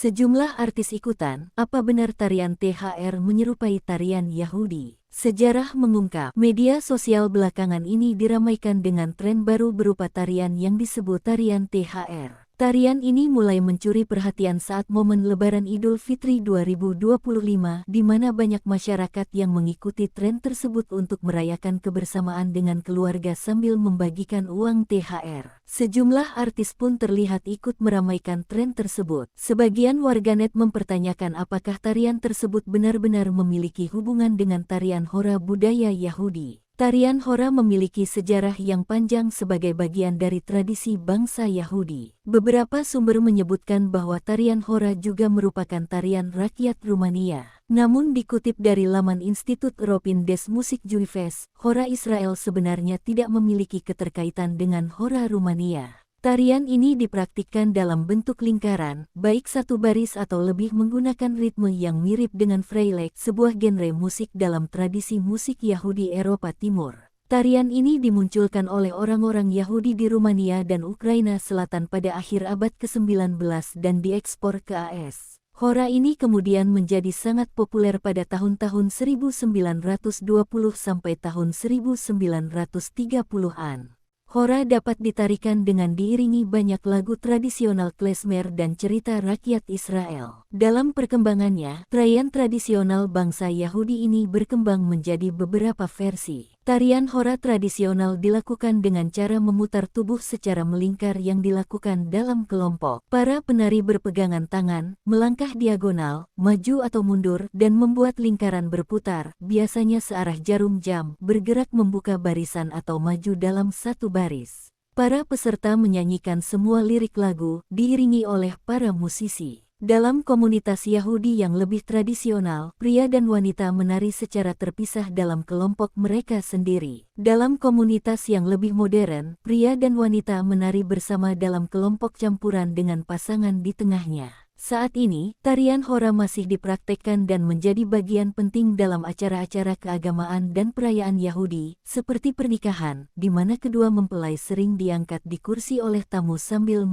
Sejumlah artis ikutan, apa benar tarian THR menyerupai tarian Yahudi? Sejarah mengungkap, media sosial belakangan ini diramaikan dengan tren baru berupa tarian yang disebut tarian THR. Tarian ini mulai mencuri perhatian saat momen Lebaran Idul Fitri 2025, di mana banyak masyarakat yang mengikuti tren tersebut untuk merayakan kebersamaan dengan keluarga sambil membagikan uang THR. Sejumlah artis pun terlihat ikut meramaikan tren tersebut. Sebagian warganet mempertanyakan apakah tarian tersebut benar-benar memiliki hubungan dengan tarian Hora budaya Yahudi. Tarian Hora memiliki sejarah yang panjang sebagai bagian dari tradisi bangsa Yahudi. Beberapa sumber menyebutkan bahwa tarian Hora juga merupakan tarian rakyat Rumania. Namun dikutip dari laman Institut Europin des Musik Juives, Hora Israel sebenarnya tidak memiliki keterkaitan dengan Hora Rumania. Tarian ini dipraktikkan dalam bentuk lingkaran, baik satu baris atau lebih menggunakan ritme yang mirip dengan Freilek, sebuah genre musik dalam tradisi musik Yahudi Eropa Timur. Tarian ini dimunculkan oleh orang-orang Yahudi di Rumania dan Ukraina Selatan pada akhir abad ke-19 dan diekspor ke AS. Hora ini kemudian menjadi sangat populer pada tahun-tahun 1920 sampai tahun 1930-an. Hora dapat ditarikan dengan diiringi banyak lagu tradisional klezmer dan cerita rakyat Israel. Dalam perkembangannya, tarian tradisional bangsa Yahudi ini berkembang menjadi beberapa versi. Tarian Hora tradisional dilakukan dengan cara memutar tubuh secara melingkar yang dilakukan dalam kelompok. Para penari berpegangan tangan, melangkah diagonal, maju atau mundur, dan membuat lingkaran berputar, biasanya searah jarum jam, bergerak membuka barisan atau maju dalam satu baris. Para peserta menyanyikan semua lirik lagu, diiringi oleh para musisi. Dalam komunitas Yahudi yang lebih tradisional, pria dan wanita menari secara terpisah dalam kelompok mereka sendiri. Dalam komunitas yang lebih modern, pria dan wanita menari bersama dalam kelompok campuran dengan pasangan di tengahnya. Saat ini, tarian Hora masih dipraktekkan dan menjadi bagian penting dalam acara-acara keagamaan dan perayaan Yahudi, seperti pernikahan, di mana kedua mempelai sering diangkat di kursi oleh tamu sambil